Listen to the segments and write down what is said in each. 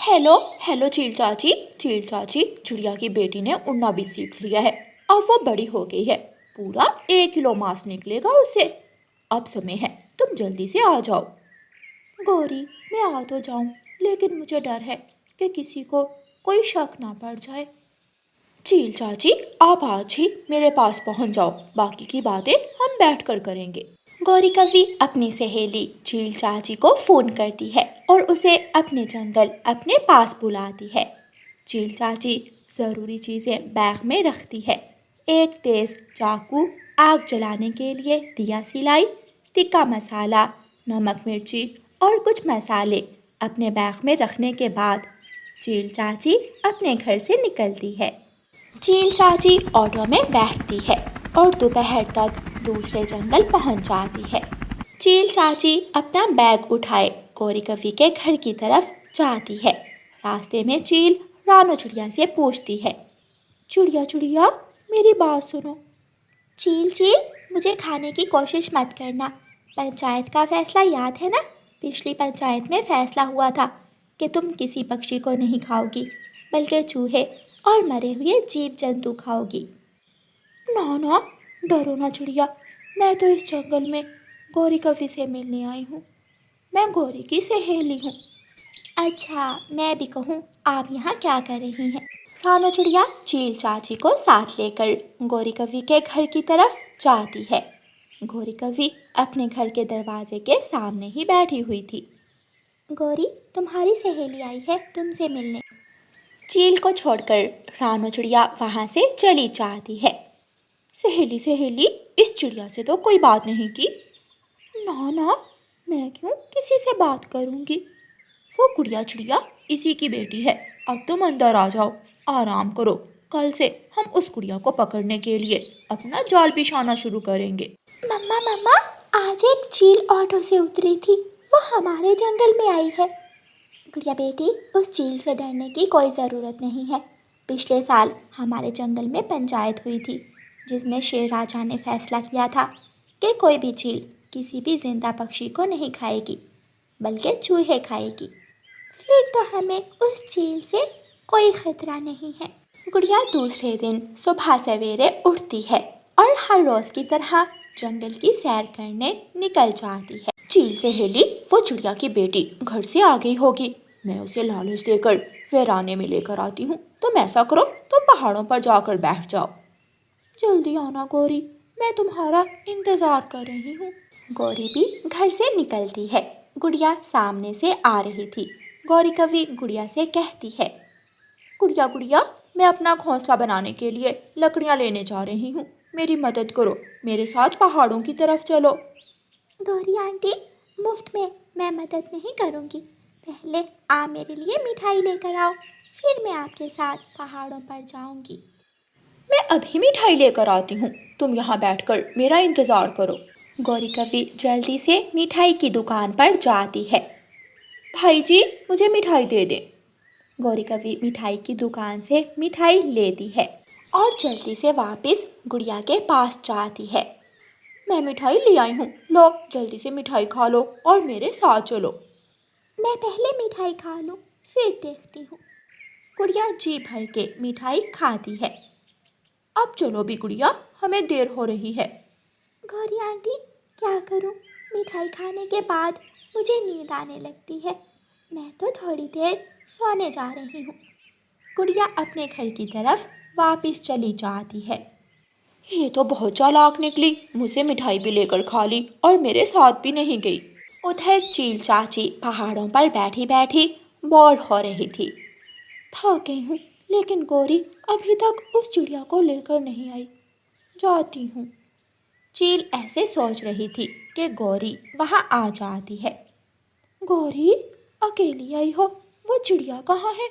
Hello hello चील चाची, चिड़िया की बेटी ने उड़ना भी सीख लिया है। अब वो बड़ी हो गई है। पूरा 1 किलो मांस निकलेगा उससे। अब समय है, तुम जल्दी से आ जाओ। गौरी, मैं आ तो जाऊं, लेकिन मुझे डर है कि किसी को कोई शक ना पड़ जाए। चील चाची, आप आज ही मेरे पास पहुंच जाओ, बाकी की बातें हम बैठकर करेंगे। गौरी कवि अपनी सहेली चील चाची को फोन करती है और उसे अपने जंगल अपने पास बुलाती है। चील चाची ज़रूरी चीज़ें बैग में रखती है। एक तेज चाकू, आग जलाने के लिए दिया सिलाई, तिक्का मसाला, नमक मिर्ची और कुछ मसाले अपने बैग में रखने के बाद चील चाची अपने घर से निकलती है। चील चाची ऑटो में बैठती है और दोपहर तक दूसरे जंगल पहुंच जाती है। चील चाची अपना बैग उठाए गौरी कवि के घर की तरफ जाती है। रास्ते में चील रानो चिड़िया से पूछती है, चिड़िया चिड़िया, मेरी बात सुनो। चील चील, मुझे खाने की कोशिश मत करना। पंचायत का फैसला याद है ना? पिछली पंचायत में फैसला हुआ था कि तुम किसी पक्षी को नहीं खाओगी, बल्कि चूहे और मरे हुए जीव जंतु खाओगी। ना ना, डरो ना चिड़िया, मैं तो इस जंगल में गौरी कवि से मिलने आई हूँ। मैं गौरी की सहेली हूँ। अच्छा, मैं भी कहूँ, आप यहाँ क्या कर रही हैं? रानो चिड़िया चील चाची को साथ लेकर गौरी कवि के घर की तरफ जाती है। गौरी कवि अपने घर के दरवाजे के सामने ही बैठी हुई थी। गौरी, तुम्हारी सहेली आई है तुमसे मिलने। चील को छोड़कर रानो चिड़िया वहाँ से चली जाती है। सहेली सहेली, इस चिड़िया से तो कोई बात नहीं की। ना ना, मैं क्यों किसी से बात करूँगी? वो गुड़िया चिड़िया इसी की बेटी है। अब तुम अंदर आ जाओ, आराम करो। कल से हम उस गुड़िया को पकड़ने के लिए अपना जाल बिछाना शुरू करेंगे। मम्मा मम्मा, आज एक चील ऑटो से उतरी थी, वो हमारे जंगल में आई है। गुड़िया बेटी, उस चील से डरने की कोई ज़रूरत नहीं है। पिछले साल हमारे जंगल में पंचायत हुई थी, जिसमें शेर राजा ने फैसला किया था कि कोई भी चील किसी भी जिंदा पक्षी को नहीं खाएगी, बल्कि चूहे खाएगी। फिर तो हमें उस चील से कोई खतरा नहीं है। गुड़िया दूसरे दिन सुबह सवेरे उठती है और हर रोज की तरह जंगल की सैर करने निकल जाती है। चील सहेली, वो चिड़िया की बेटी घर से आ गई होगी। मैं उसे लालच देकर वीराने में लेकर आती हूँ। तुम ऐसा करो, तुम पहाड़ों पर जाकर बैठ जाओ। जल्दी आना गौरी, मैं तुम्हारा इंतजार कर रही हूँ। गौरी भी घर से निकलती है। गुड़िया सामने से आ रही थी। गौरी कवि गुड़िया से कहती है, गुड़िया गुड़िया, मैं अपना घोंसला बनाने के लिए लकड़ियाँ लेने जा रही हूँ। मेरी मदद करो, मेरे साथ पहाड़ों की तरफ चलो। गौरी आंटी, मुफ्त में मैं मदद नहीं करूँगी। पहले आप मेरे लिए मिठाई लेकर आओ, फिर मैं आपके साथ पहाड़ों पर जाऊँगी। मैं अभी मिठाई लेकर आती हूँ, तुम यहाँ बैठकर मेरा इंतज़ार करो। गौरी कवि जल्दी से मिठाई की दुकान पर जाती है। भाई जी, मुझे मिठाई दे दें। गौरी कवि मिठाई की दुकान से मिठाई लेती है और जल्दी से वापस गुड़िया के पास जाती है। मैं मिठाई ले आई हूँ, लो जल्दी से मिठाई खा लो और मेरे साथ चलो। मैं पहले मिठाई खा लूँ, फिर देखती हूँ। गुड़िया जी भर के मिठाई खाती है। अब चलो भी गुड़िया, हमें देर हो रही है। गौरी आंटी, क्या करूं? मिठाई खाने के बाद मुझे नींद आने लगती है। मैं तो थोड़ी देर सोने जा रही हूँ। गुड़िया अपने घर की तरफ वापस चली जाती है। ये तो बहुत चालाक निकली, मुझे मिठाई भी लेकर खा ली और मेरे साथ भी नहीं गई। उधर चील चाची पहाड़ों पर बैठी बैठी बोर हो रही थी। थक गई हूँ, लेकिन गौरी अभी तक उस चिड़िया को लेकर नहीं आई। जाती हूँ। चील ऐसे सोच रही थी कि गौरी वहाँ आ जाती है। गौरी, अकेली आई हो? वो चिड़िया कहाँ है?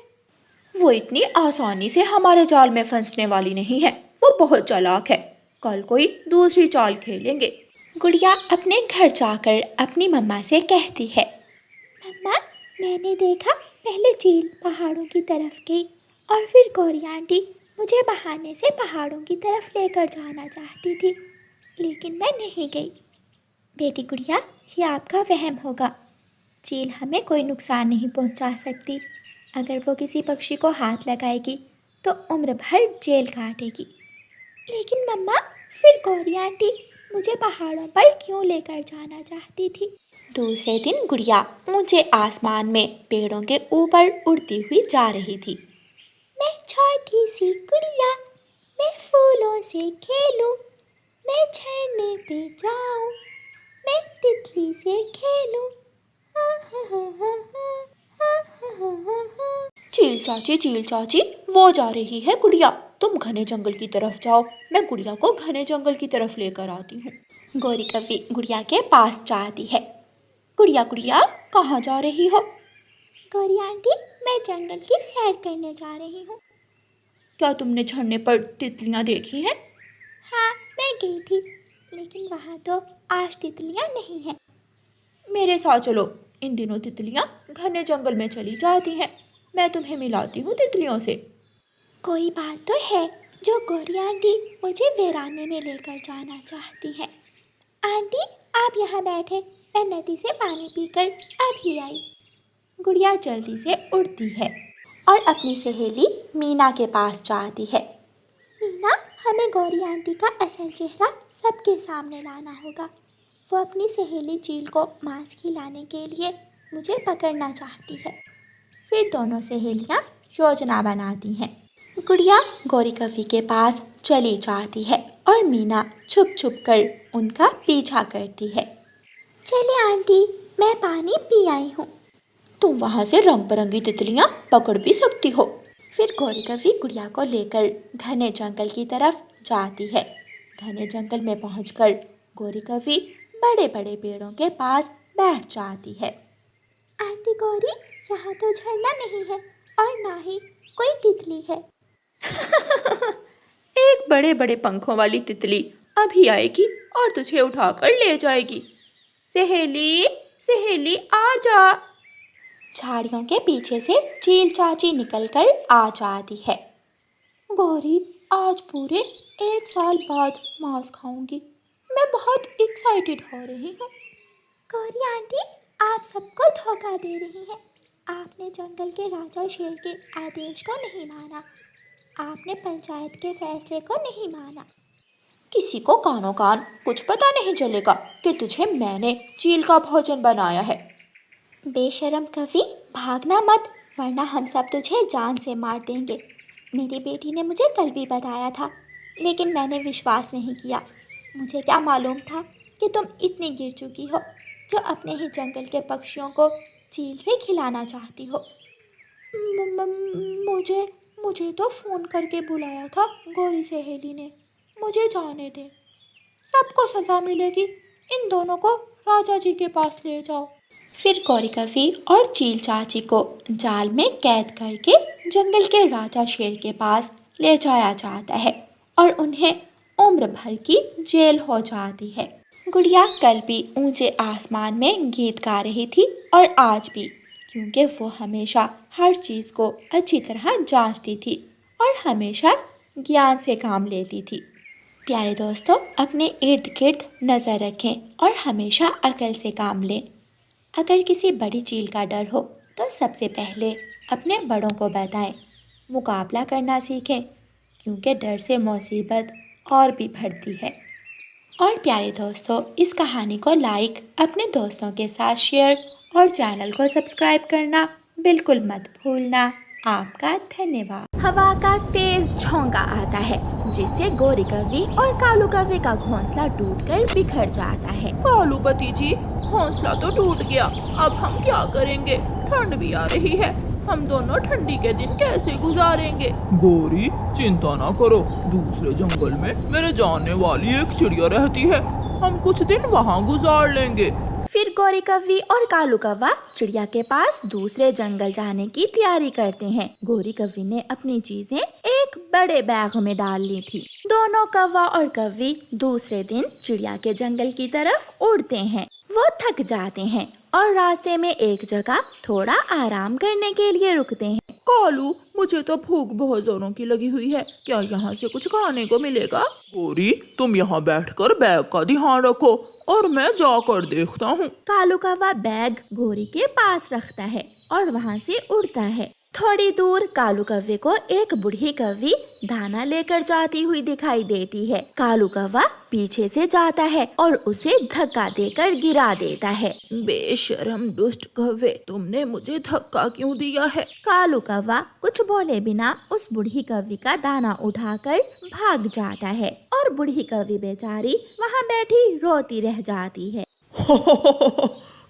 वो इतनी आसानी से हमारे जाल में फंसने वाली नहीं है, वो बहुत चालाक है। कल कोई दूसरी चाल खेलेंगे। गुड़िया अपने घर जाकर अपनी मम्मा से कहती है, मम्मा, मैंने देखा पहले चील पहाड़ों की तरफ गई और फिर गौरी आंटी मुझे बहाने से पहाड़ों की तरफ लेकर जाना चाहती थी, लेकिन मैं नहीं गई। बेटी गुड़िया, ये आपका वहम होगा। चील हमें कोई नुकसान नहीं पहुंचा सकती। अगर वो किसी पक्षी को हाथ लगाएगी तो उम्र भर जेल काटेगी। लेकिन मम्मा, फिर गौरी आंटी मुझे पहाड़ों पर क्यों लेकर जाना चाहती थी? दूसरे दिन गुड़िया ऊंचे आसमान में पेड़ों के ऊपर उड़ती हुई जा रही थी। मैं छोटी सी गुड़िया, मैं फूलों से खेलूं, मैं झरने पे जाऊं, मैं तितली से खेलूं। हा हा हा हा हा हा हा हा हा। चील चाची, वो जा रही है गुड़िया, तुम घने जंगल की तरफ जाओ, मैं गुड़िया को घने जंगल की तरफ लेकर आती हूँ। गौरी कव्वी गुड़िया के पास जाती है। गुड़िया गुड़िया, कहाँ जा रही हो? गौरी आंटी, मैं जंगल की सैर करने जा रही हूँ। क्या तुमने झरने पर तितलियाँ देखी हैं? हाँ, मैं गई थी, लेकिन वहाँ तो आज तितलियाँ नहीं हैं। मेरे साथ चलो, इन दिनों तितलियाँ घने जंगल में चली जाती हैं, मैं तुम्हें मिलाती हूँ तितलियों से। कोई बात तो है जो गौरी आंटी मुझे वीराने में लेकर जाना चाहती है। आंटी, आप यहाँ बैठे, मैं नदी से पानी पीकर अभी आई। गुड़िया जल्दी से उड़ती है और अपनी सहेली मीना के पास जाती है। मीना, हमें गौरी आंटी का असल चेहरा सबके सामने लाना होगा। वो अपनी सहेली चील को मांस खिलाने के लिए मुझे पकड़ना चाहती है। फिर दोनों सहेलियाँ योजना बनाती हैं। गुड़िया गौरी कव्वी के पास चली जाती है और मीना छुप छुप कर उनका पीछा करती है। चले आंटी, मैं पानी पी आई हूँ। तुम वहाँ से रंग बिरंगी तितलियाँ पकड़ भी सकती हो। फिर गौरी कव्वी गुड़िया को लेकर घने जंगल की तरफ जाती है। घने जंगल में पहुंचकर गौरी कव्वी बड़े बड़े पेड़ों के पास बैठ जाती है। आंटी गौरी, यहाँ तो झरना नहीं है और ना ही कोई तितली है। एक बड़े बड़े पंखों वाली तितली अभी आएगी और तुझे उठाकर ले जाएगी। सहेली सहेली आ जा। झाड़ियों के पीछे से चील चाची निकलकर आ जाती है। गौरी, आज पूरे 1 साल बाद मांस खाऊंगी, मैं बहुत एक्साइटेड हो रही हूँ। गौरी आंटी, आप सबको धोखा दे रही हैं। आपने जंगल के राजा शेर के आदेश को नहीं माना, आपने पंचायत के फैसले को नहीं माना। किसी को कानों कान कुछ पता नहीं चलेगा कि तुझे मैंने चील का भोजन बनाया है। बेशरम कवि, भागना मत, वरना हम सब तुझे जान से मार देंगे। मेरी बेटी ने मुझे कल भी बताया था, लेकिन मैंने विश्वास नहीं किया। मुझे क्या मालूम था कि तुम इतनी गिर चुकी हो जो अपने ही जंगल के पक्षियों को चील से खिलाना चाहती हो। मुझे तो फ़ोन करके बुलाया था गौरी सहेली ने, मुझे जाने दे, सबको सज़ा मिलेगी, इन दोनों को राजा जी के पास ले जाओ। फिर गौरी कव्वी और चील चाची को जाल में कैद करके जंगल के राजा शेर के पास ले जाया जाता है और उन्हें उम्र भर की जेल हो जाती है। गुड़िया कल भी ऊंचे आसमान में गीत गा रही थी और आज भी, क्योंकि वो हमेशा हर चीज़ को अच्छी तरह जांचती थी और हमेशा ज्ञान से काम लेती थी। प्यारे दोस्तों, अपने इर्द गिर्द नज़र रखें और हमेशा अकल से काम लें। अगर किसी बड़ी चील का डर हो तो सबसे पहले अपने बड़ों को बताएं, मुकाबला करना सीखें, क्योंकि डर से मुसीबत और भी बढ़ती है। और प्यारे दोस्तों, इस कहानी को लाइक, अपने दोस्तों के साथ शेयर और चैनल को सब्सक्राइब करना बिल्कुल मत भूलना। आपका धन्यवाद। हवा का तेज झोंका आता है जिससे गौरी कव्वी और कालू कव्वी का घोंसला टूटकर बिखर जाता है। कालू पति जी, घोंसला तो टूट गया, अब हम क्या करेंगे? ठंड भी आ रही है, हम दोनों ठंडी के दिन कैसे गुजारेंगे? गौरी, चिंता ना करो, दूसरे जंगल में मेरे जानने वाली एक चिड़िया रहती है, हम कुछ दिन वहाँ गुजार लेंगे। फिर गौरी कव्वी और कालू कव्वा चिड़िया के पास दूसरे जंगल जाने की तैयारी करते हैं। गौरी कव्वी ने अपनी चीजें एक बड़े बैग में डाल ली थी। दोनों कव्वा और कव्वी दूसरे दिन चिड़िया के जंगल की तरफ उड़ते हैं। वो थक जाते हैं और रास्ते में एक जगह थोड़ा आराम करने के लिए रुकते हैं। कालू, मुझे तो भूख बहुत जोरों की लगी हुई है, क्या यहाँ से कुछ खाने को मिलेगा? गौरी, तुम यहाँ बैठकर बैग का ध्यान रखो और मैं जाकर देखता हूँ। कालू कव्वा बैग गौरी के पास रखता है और वहाँ से उड़ता है। थोड़ी दूर कालू कौवे को एक बूढ़ी कौवी दाना लेकर जाती हुई दिखाई देती है। कालू कौवा पीछे से जाता है और उसे धक्का देकर गिरा देता है। बेशरम दुष्ट कौवे, तुमने मुझे धक्का क्यों दिया है? कालू कौवा कुछ बोले बिना उस बूढ़ी कौवी का दाना उठाकर भाग जाता है और बूढ़ी कौवी बेचारी वहाँ बैठी रोती रह जाती है।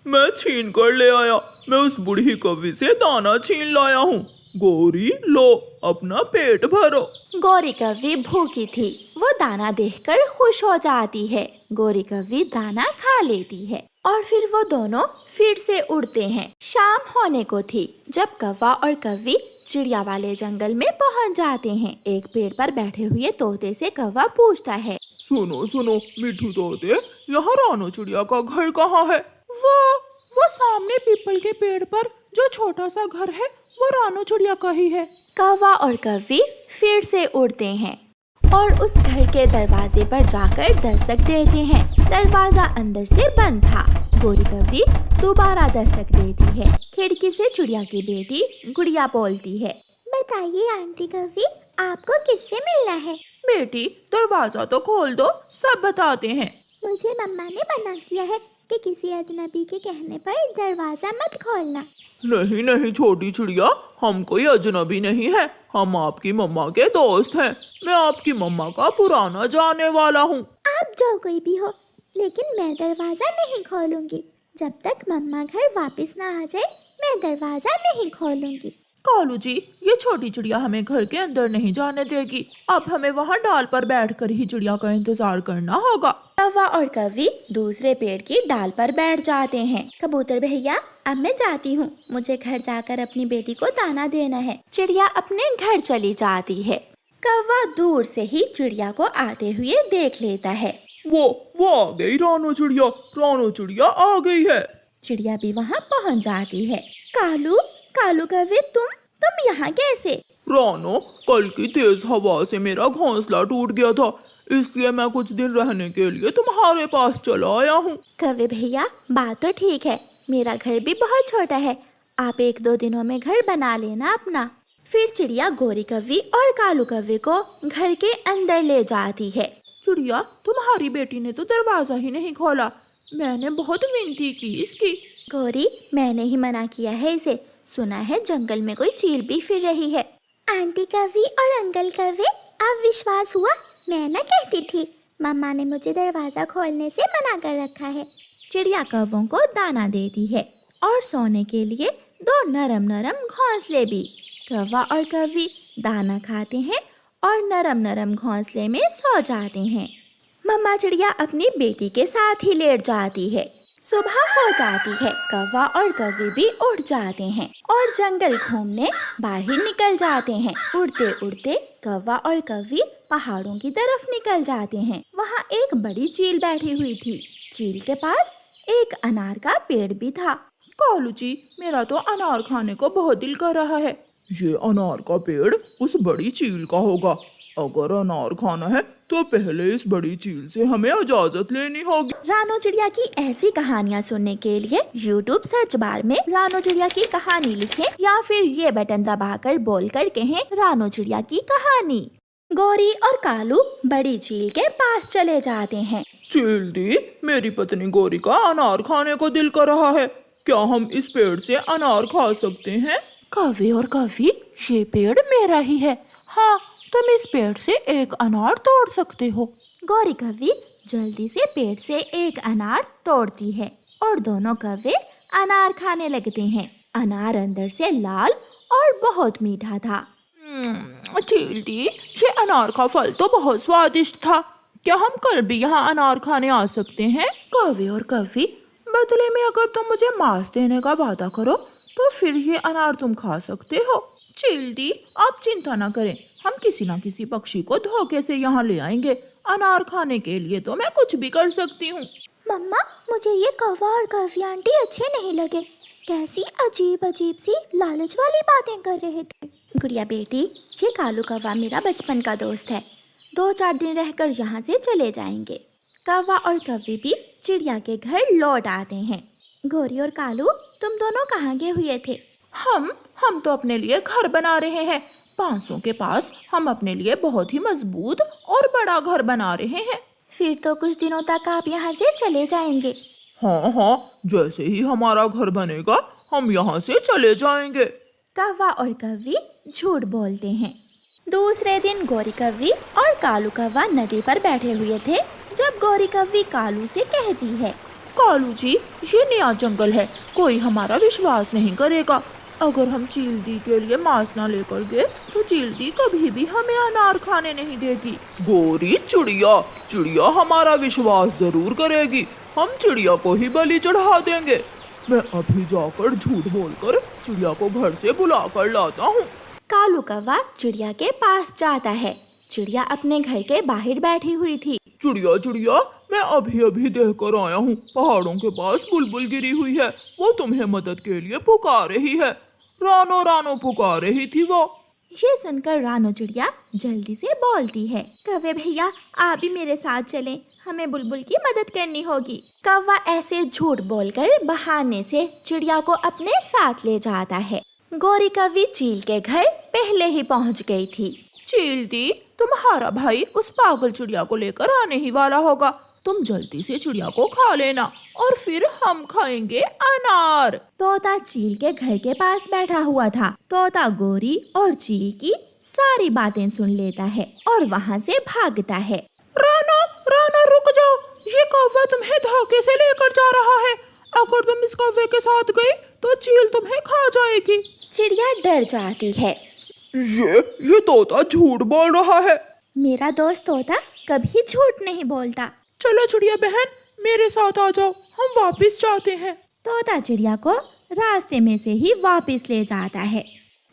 मैं छीन कर ले आया। मैं उस बूढ़ी कौवी से दाना छीन लाया हूँ। गोरी, लो अपना पेट भरो। गोरी कौवी भूखी थी, वो दाना देखकर खुश हो जाती है। गोरी कौवी दाना खा लेती है और फिर वो दोनों फिर से उड़ते हैं। शाम होने को थी जब कौवा और कौवी चिड़िया वाले जंगल में पहुंच जाते हैं। एक पेड़ पर बैठे हुए तोते से कौवा पूछता है, सुनो सुनो मिठू तोते, यहाँ रानो चिड़िया का घर कहाँ है? वो सामने पीपल के पेड़ पर जो छोटा सा घर है वो रानो चिड़िया का ही है। कौवा और कौवी फिर से उड़ते हैं और उस घर के दरवाजे पर जाकर दस्तक देते हैं। दरवाजा अंदर से बंद था। गोरी कौवी दोबारा दस्तक देती है। खिड़की से चिड़िया की बेटी गुड़िया बोलती है, बताइए आंटी कौवी, आपको किससे मिलना है? बेटी दरवाजा तो खोल दो, सब बताते हैं। मुझे मम्मा ने मना किया है कि किसी अजनबी के कहने पर दरवाजा मत खोलना। नहीं नहीं छोटी चिड़िया, हम कोई अजनबी नहीं है। हम आपकी मम्मा के दोस्त हैं। मैं आपकी मम्मा का पुराना जाने वाला हूँ। आप जो कोई भी हो, लेकिन मैं दरवाजा नहीं खोलूंगी। जब तक मम्मा घर वापस ना आ जाए मैं दरवाजा नहीं खोलूंगी। कालू जी, ये छोटी चिड़िया हमें घर के अंदर नहीं जाने देगी। अब हमें वहाँ डाल पर बैठकर ही चिड़िया का इंतजार करना होगा। कौवा और कौवी दूसरे पेड़ की डाल पर बैठ जाते हैं। कबूतर भैया, अब मैं जाती हूँ। मुझे घर जाकर अपनी बेटी को दाना देना है। चिड़िया अपने घर चली जाती है। कौवा दूर से ही चिड़िया को आते हुए देख लेता है। वो आ गई रानो चिड़िया। रानो चिड़िया आ गई है। चिड़िया भी वहाँ पहुँच जाती है। कालू कौवे, तुम यहाँ कैसे? रानो, कल की तेज हवा से मेरा घोंसला टूट गया था, इसलिए मैं कुछ दिन रहने के लिए तुम्हारे पास चला आया हूँ। कौवे भैया, बात तो ठीक है, मेरा घर भी बहुत छोटा है। आप 1-2 दिनों में घर बना लेना अपना। फिर चिड़िया गोरी कौवी और कालू कौवे को घर के अंदर ले जाती है। चिड़िया, तुम्हारी बेटी ने तो दरवाजा ही नहीं खोला। मैंने बहुत विनती की इसकी। गोरी, मैंने ही मना किया है इसे। सुना है जंगल में कोई चील भी फिर रही है। आंटी कौवी और अंकल कौवे, अब विश्वास हुआ? मैं ना कहती थी, मम्मा ने मुझे दरवाजा खोलने से मना कर रखा है। चिड़िया कौवों को दाना देती है और सोने के लिए 2 नरम नरम घोंसले भी। कौवा और कौवी दाना खाते हैं और नरम नरम घोंसले में सो जाते हैं। मम्मा चिड़िया अपनी बेटी के साथ ही लेट जाती है। सुबह हो जाती है। कौवा और कौवी भी उठ जाते हैं और जंगल घूमने बाहर निकल जाते हैं। उड़ते उड़ते कौवा और कौवी पहाड़ों की तरफ निकल जाते हैं। वहाँ एक बड़ी चील बैठी हुई थी। चील के पास एक अनार का पेड़ भी था। कालू जी, मेरा तो अनार खाने को बहुत दिल कर रहा है। ये अनार का पेड़ उस बड़ी चील का होगा। अगर अनार खाना है तो पहले इस बड़ी चील से हमें इजाजत लेनी होगी। रानो चिड़िया की ऐसी कहानियाँ सुनने के लिए YouTube सर्च बार में रानो चिड़िया की कहानी लिखें या फिर ये बटन दबाकर बोलकर कहें रानो चिड़िया की कहानी। गोरी और कालू बड़ी चील के पास चले जाते हैं। चील दी, मेरी पत्नी गोरी का अनार खाने को दिल कर रहा है। क्या हम इस पेड़ से अनार खा सकते हैं? कौवे और कौवी, ये पेड़ मेरा ही है। हाँ, तुम इस पेड़ से एक अनार तोड़ सकते हो। गोरी कौवी जल्दी से पेड़ से एक अनार तोड़ती है और दोनों कौवे अनार खाने लगते हैं। अनार अंदर से लाल और बहुत मीठा था। चील दी, ये अनार का फल तो बहुत स्वादिष्ट था। क्या हम कल भी यहाँ अनार खाने आ सकते हैं? कौवे और कौवी, बदले में अगर तुम मुझे मांस देने का वादा करो तो फिर ये अनार तुम खा सकते हो। चील दी, आप चिंता न करें, हम किसी न किसी पक्षी को धोखे से यहाँ ले आएंगे। अनार खाने के लिए तो मैं कुछ भी कर सकती हूँ। मम्मा, मुझे ये कौवा और कौवी आंटी अच्छे नहीं लगे। कैसी अजीब अजीब सी लालच वाली बातें कर रहे थे। गुड़िया बेटी, ये कालू कौवा मेरा बचपन का दोस्त है। 2-4 दिन रहकर यहाँ से चले जाएंगे। कौवा और कौवी भी चिड़िया के घर लौट आते हैं। गोरी और कालू, तुम दोनों कहाँ गए हुए थे? हम हम तो अपने लिए घर बना रहे हैं। 500 के पास हम अपने लिए बहुत ही मजबूत और बड़ा घर बना रहे हैं। फिर तो कुछ दिनों तक आप यहाँ से चले जाएंगे। हाँ हाँ, जैसे ही हमारा घर बनेगा हम यहाँ से चले जाएंगे। कौवा और कव्वी झूठ बोलते हैं। दूसरे दिन गौरी कव्वी और कालू कौवा नदी पर बैठे हुए थे जब गौरी कव्वी कालू से कहती है, कालू जी, ये नया जंगल है, कोई हमारा विश्वास नहीं करेगा। अगर हम चील के लिए मांस ना लेकर गए तो चील कभी भी हमें अनार खाने नहीं देती। गोरी चिड़िया, चिड़िया हमारा विश्वास जरूर करेगी। हम चिड़िया को ही बलि चढ़ा देंगे। मैं अभी जाकर झूठ बोलकर चिड़िया को घर से बुला कर लाता हूँ। कालू कौवा चिड़िया के पास जाता है। चिड़िया अपने घर के बाहर बैठी हुई थी। चिड़िया चिड़िया, मैं अभी अभी देख कर आया हूँ, पहाड़ों के पास बुलबुल गिरी हुई है, वो तुम्हें मदद के लिए पुकार रही है। रानो रानो पुकार रही थी वो। ये सुनकर रानो चिड़िया जल्दी से बोलती है, कौवे भैया आप भी मेरे साथ चलें, हमें बुलबुल की मदद करनी होगी। कौवा ऐसे झूठ बोलकर बहाने से चिड़िया को अपने साथ ले जाता है। गौरी कव्वी चील के घर पहले ही पहुंच गई थी। चील दी, तुम्हारा भाई उस पागल चिड़िया को लेकर आने ही वाला होगा। तुम जल्दी से चिड़िया को खा लेना और फिर हम खाएंगे अनार। तोता चील के घर के पास बैठा हुआ था। तोता गौरी और चील की सारी बातें सुन लेता है और वहाँ से भागता है। रानो, रानो रुक जाओ, ये कौवा तुम्हें धोखे से लेकर जा रहा है। अगर तुम इस कौवे के साथ गई तो चील तुम्हें खा जाएगी। चिड़िया डर जाती है। ये तोता झूठ बोल रहा है। मेरा दोस्त तोता कभी झूठ नहीं बोलता। चलो चिड़िया बहन, मेरे साथ आ जाओ, हम वापस जाते हैं। तोता चिड़िया को रास्ते में से ही वापस ले जाता है।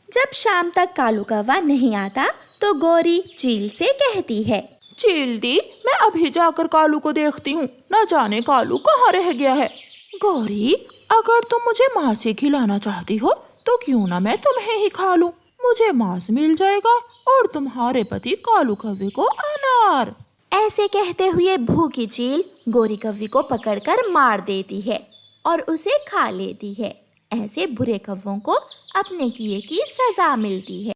जब शाम तक कालू कौवा नहीं आता तो गौरी चील से कहती है, चील दी, मैं अभी जाकर कालू को देखती हूँ, न जाने कालू कहाँ रह गया है। गौरी, अगर तुम मुझे मांस ही खिलाना चाहती हो तो क्यों ना मैं तुम्हें ही खा लूं। मुझे मांस मिल जाएगा और तुम्हारे पति कालू कौवे को अनार। ऐसे कहते हुए भूखी चील गौरी कव्वी को पकड़कर मार देती है और उसे खा लेती है। ऐसे बुरे कौवों को अपने किए की सजा मिलती है।